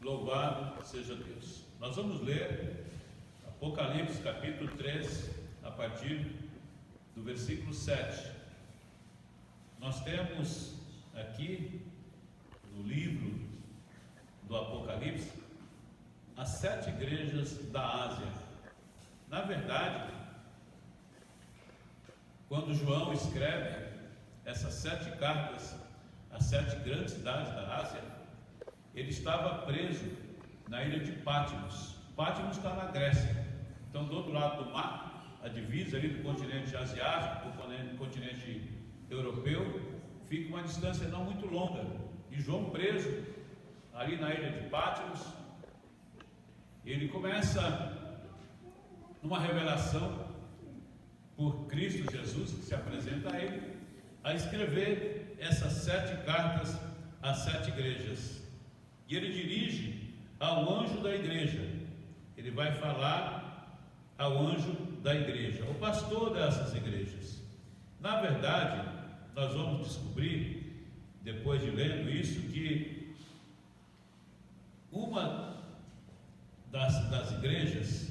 Louvado seja Deus. Nós vamos ler Apocalipse capítulo 3, a partir do versículo 7. Nós temos aqui no livro do Apocalipse as 7 igrejas da Ásia. Na verdade, quando João escreve essas 7 cartas às 7 grandes cidades da Ásia, ele estava preso na ilha de Patmos. Patmos está na Grécia. Então, do outro lado do mar, a divisa ali do continente asiático, do continente europeu, fica uma distância não muito longa. E João, preso ali na ilha de Patmos, ele começa numa revelação por Cristo Jesus, que se apresenta a ele, a escrever essas 7 cartas às 7 igrejas. E ele dirige ao anjo da igreja. Ele vai falar ao anjo da igreja, o pastor dessas igrejas. Na verdade, nós vamos descobrir, depois de lendo isso, que uma das igrejas,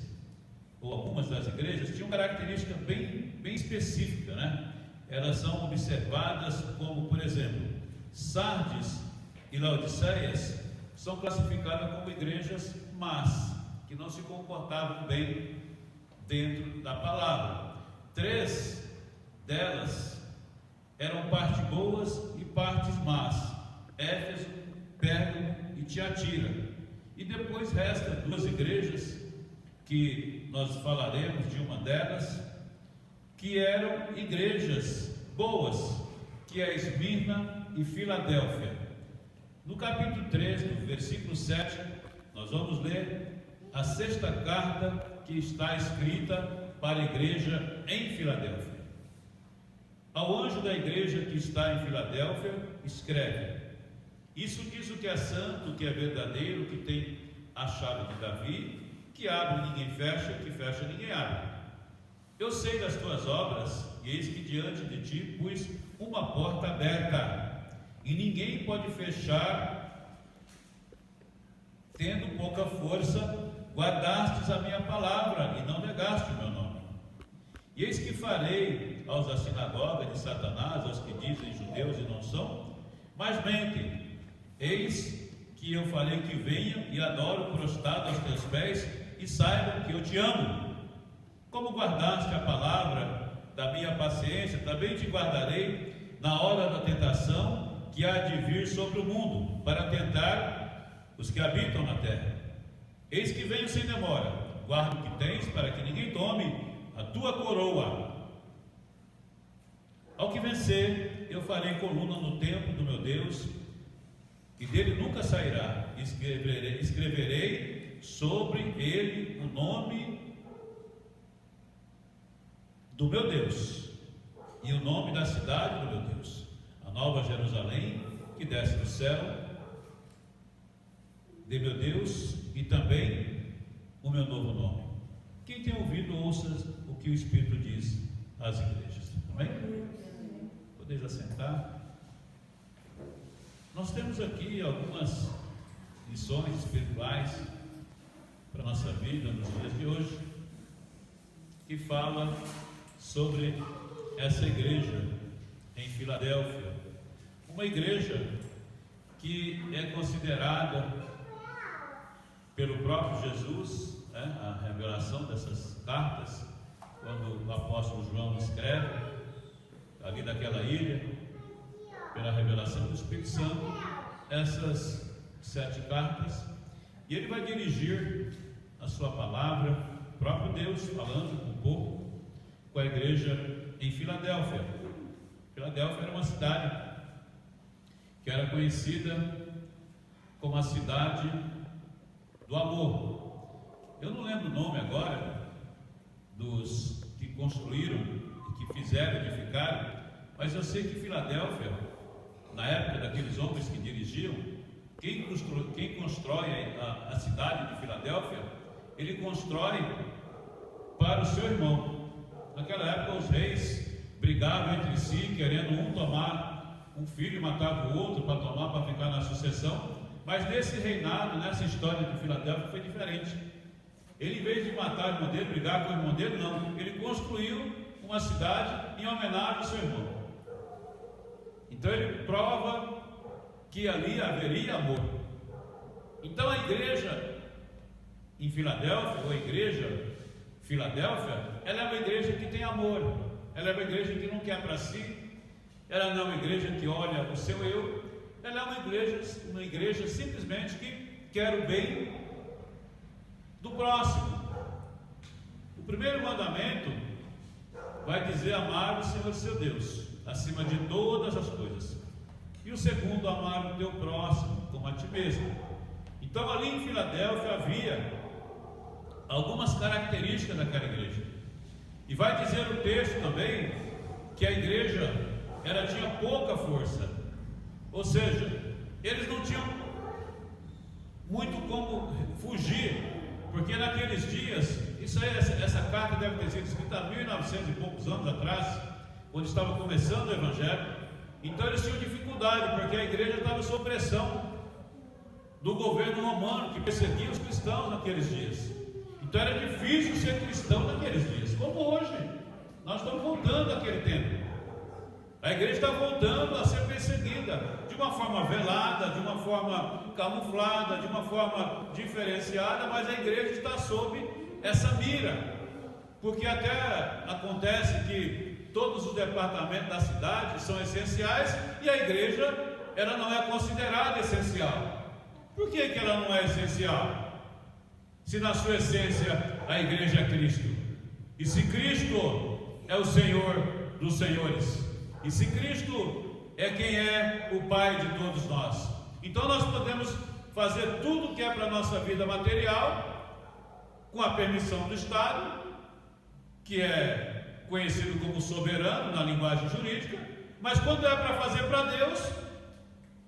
ou algumas das igrejas, tinham uma característica bem específica, né? Elas são observadas como, por exemplo, Sardes e Laodiceias são classificadas como igrejas más, que não se comportavam bem dentro da palavra. 3 delas eram partes boas e partes más: Éfeso, Pérgamo e Tiatira. E depois resta 2 igrejas, que nós falaremos de uma delas, que eram igrejas boas, que é Esmirna e Filadélfia. No capítulo 3, no versículo 7, nós vamos ler a 6ª carta que está escrita para a igreja em Filadélfia. Ao anjo da igreja que está em Filadélfia, escreve: isso diz o que é santo, o que é verdadeiro, que tem a chave de Davi, que abre ninguém fecha, que fecha ninguém abre. Eu sei das tuas obras, e eis que diante de ti pus uma porta aberta, e ninguém pode fechar, tendo pouca força. Guardastes a minha palavra e não negaste o meu nome. E eis que farei aos da sinagoga de Satanás, aos que dizem judeus e não são, mas mentem. Eis que eu falei que venham e adoro prostrado aos teus pés, e saibam que eu te amo. Como guardaste a palavra da minha paciência, também te guardarei na hora da tentação que há de vir sobre o mundo, para tentar os que habitam na terra. Eis que venho sem demora, guarda o que tens, para que ninguém tome a tua coroa. Ao que vencer, eu farei coluna no templo do meu Deus, e dele nunca sairá. Escreverei sobre ele o nome do meu Deus, e o nome da cidade do meu Deus, a nova Jerusalém, que desce do céu, de meu Deus, e também o meu novo nome. Quem tem ouvido, ouça o que o Espírito diz às igrejas. Amém? Podeis assentar. Nós temos aqui algumas lições espirituais para a nossa vida nos dias de hoje, que fala sobre essa igreja em Filadélfia, uma igreja que é considerada pelo próprio Jesus, a revelação dessas cartas, quando o apóstolo João escreve ali daquela ilha, pela revelação do Espírito Santo, essas 7 cartas, e ele vai dirigir a sua palavra, o próprio Deus falando um pouco com a igreja em Filadélfia. Filadélfia era uma cidade que era conhecida como a cidade do amor. Eu não lembro o nome agora dos que construíram e que fizeram, edificaram, mas eu sei que Filadélfia, na época daqueles homens que dirigiam, quem constrói a cidade de Filadélfia, ele constrói para o seu irmão. Naquela época os reis brigavam entre si, querendo um tomar um filho e matava o outro para tomar, para ficar na sucessão. Mas nesse reinado, nessa história de Filadélfia, foi diferente. Ele, em vez de matar o irmão dele, brigar com o irmão dele, não. Ele construiu uma cidade em homenagem ao seu irmão. Então ele prova que ali haveria amor. Então a igreja em Filadélfia, ou a igreja Filadélfia, ela é uma igreja que tem amor. Ela é uma igreja que não quer para si. Ela não é uma igreja que olha o seu eu. Ela é uma igreja simplesmente que quer o bem do próximo. O primeiro mandamento vai dizer: amar o Senhor seu Deus acima de todas as coisas. E o segundo, amar o teu próximo como a ti mesmo. Então ali em Filadélfia havia algumas características daquela igreja. E vai dizer o texto também que a igreja tinha pouca força. Ou seja, eles não tinham muito como fugir, porque naqueles dias, essa carta deve ter sido escrita há 1900 e poucos anos atrás, quando estava começando o Evangelho. Então eles tinham dificuldade, porque a igreja estava sob pressão do governo romano, que perseguia os cristãos naqueles dias. Então era difícil ser cristão naqueles dias, como hoje. Nós estamos voltando àquele tempo. A igreja está voltando a ser perseguida, de uma forma velada, de uma forma camuflada, de uma forma diferenciada, mas a igreja está sob essa mira, porque até acontece que todos os departamentos da cidade são essenciais e a igreja, ela não é considerada essencial. Por que ela não é essencial? Se na sua essência a igreja é Cristo, e se Cristo é o Senhor dos senhores, e se Cristo é quem é o Pai de todos nós, então nós podemos fazer tudo que é para a nossa vida material, com a permissão do Estado, que é conhecido como soberano na linguagem jurídica, mas quando é para fazer para Deus,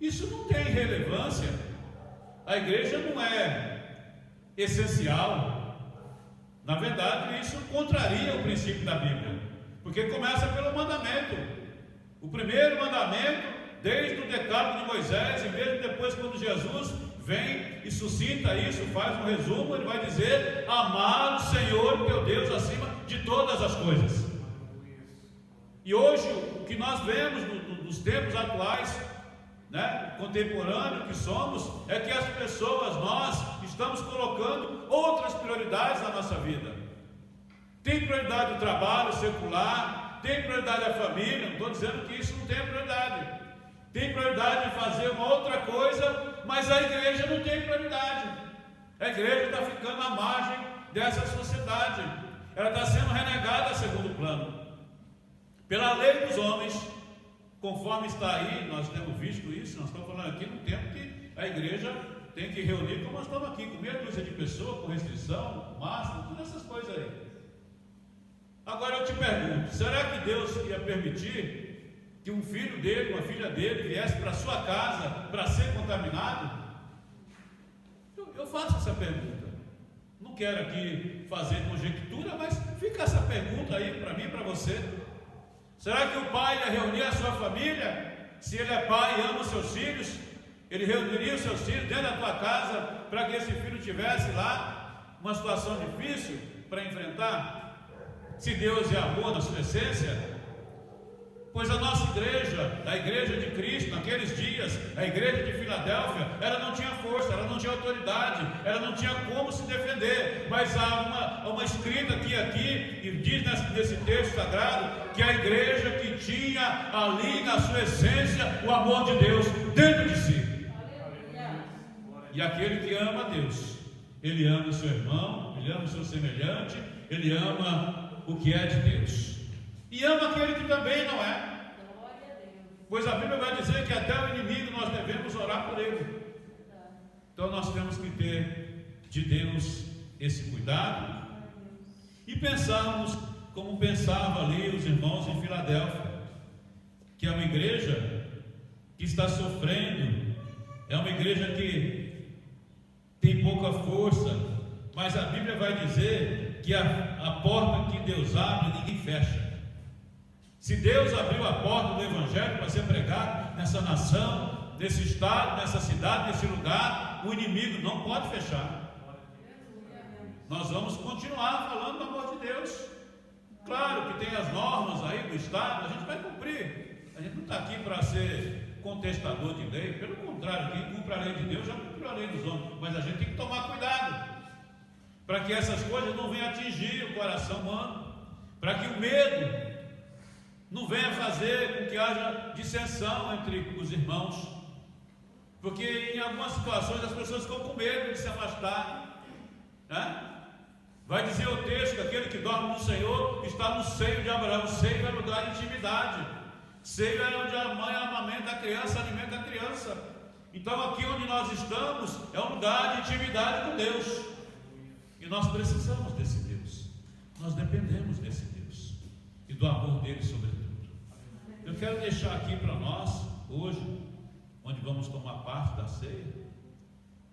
isso não tem relevância. A igreja não é essencial. Na verdade, isso contraria o princípio da Bíblia, porque começa pelo mandamento. O primeiro mandamento, desde o decálogo de Moisés, e mesmo depois quando Jesus vem e suscita isso, faz um resumo, ele vai dizer: amar o Senhor teu Deus acima de todas as coisas. E hoje o que nós vemos nos tempos atuais, contemporâneo que somos, é que as pessoas, nós estamos colocando outras prioridades na nossa vida. Tem prioridade o trabalho secular, tem prioridade a família. Não estou dizendo que isso não tem prioridade. Tem prioridade de fazer uma outra coisa, mas a igreja não tem prioridade. A igreja está ficando à margem dessa sociedade. Ela está sendo renegada a segundo plano pela lei dos homens, conforme está aí. Nós temos visto isso. Nós estamos falando aqui no tempo que a igreja tem que reunir, como nós estamos aqui, com meia dúzia de pessoas, com restrição, máximo, todas essas coisas aí. Agora eu te pergunto, será que Deus ia permitir que um filho dele, uma filha dele, viesse para a sua casa para ser contaminado? Eu faço essa pergunta. Não quero aqui fazer conjectura, mas fica essa pergunta aí para mim e para você. Será que o pai ia reunir a sua família? Se ele é pai e ama os seus filhos, ele reuniria os seus filhos dentro da tua casa para que esse filho tivesse lá uma situação difícil para enfrentar? Se Deus é amor na sua essência, pois a nossa igreja, a igreja de Cristo, naqueles dias, a igreja de Filadélfia, ela não tinha força, ela não tinha autoridade, ela não tinha como se defender, mas há uma escrita aqui, e diz nesse texto sagrado, que a igreja que tinha ali na sua essência o amor de Deus dentro de si. E aquele que ama a Deus, ele ama o seu irmão, ele ama o seu semelhante, ele ama o que é de Deus, e ama aquele que também não é, pois a Bíblia vai dizer que até o inimigo nós devemos orar por ele. Então nós temos que ter de Deus esse cuidado e pensarmos como pensavam ali os irmãos em Filadélfia, que é uma igreja que está sofrendo, é uma igreja que tem pouca força, mas a Bíblia vai dizer que a porta que Deus abre, ninguém fecha. Se Deus abriu a porta do Evangelho para ser pregado nessa nação, nesse estado, nessa cidade, nesse lugar, o inimigo não pode fechar. Nós vamos continuar falando do amor de Deus. Claro que tem as normas aí do estado, a gente vai cumprir. A gente não está aqui para ser contestador de lei, pelo contrário, quem cumpre a lei de Deus já cumpriu a lei dos homens, mas a gente tem que tomar cuidado para que essas coisas não venham atingir o coração humano, para que o medo não venha fazer com que haja dissensão entre os irmãos, porque em algumas situações as pessoas ficam com medo de se afastar, né? Vai dizer o texto que aquele que dorme no Senhor está no seio de Abraão. O seio é lugar de intimidade, seio é onde a mãe amamenta a criança, alimenta a criança. Então aqui onde nós estamos é um lugar de intimidade com Deus, e nós precisamos desse Deus, nós dependemos desse Deus e do amor dele sobretudo. Eu quero deixar aqui para nós hoje, onde vamos tomar parte da ceia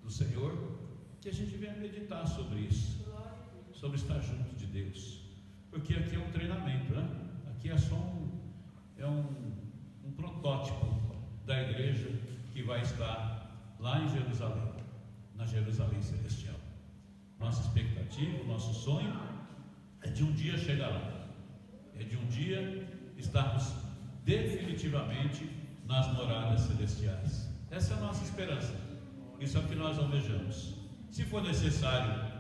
do Senhor, que a gente venha meditar sobre isso, sobre estar junto de Deus, porque aqui é um treinamento, né? Aqui é só um protótipo da igreja que vai estar lá em Jerusalém, na Jerusalém Celestial. Nossa expectativa, o nosso sonho é de um dia chegar lá, é de um dia estarmos definitivamente nas moradas celestiais. Essa é a nossa esperança, isso é o que nós almejamos. Se for necessário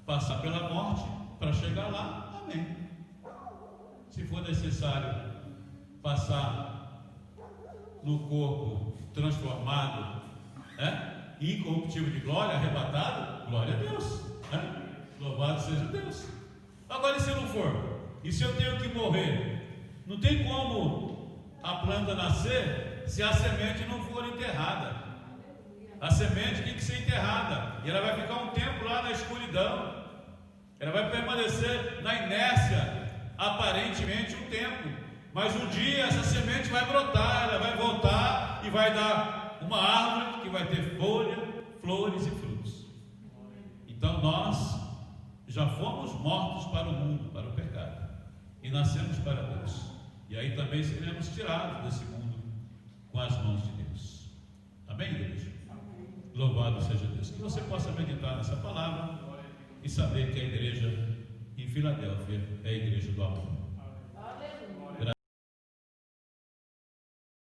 passar pela morte para chegar lá, amém. Se for necessário passar no corpo transformado, incorruptível de glória, arrebatado, glória a Deus, louvado seja Deus. Agora, e se não for? E se eu tenho que morrer? Não tem como a planta nascer se a semente não for enterrada. A semente tem que ser enterrada, e ela vai ficar um tempo lá na escuridão, ela vai permanecer na inércia aparentemente um tempo, mas um dia essa semente vai brotar, ela vai voltar e vai dar uma árvore que vai ter folha, flores e frutos. Então nós já fomos mortos para o mundo, para o pecado, e nascemos para Deus, e aí também seremos tirados desse mundo com as mãos de Deus. Amém, igreja? Louvado seja Deus. Que você possa meditar nessa palavra e saber que a igreja em Filadélfia é a igreja do amor.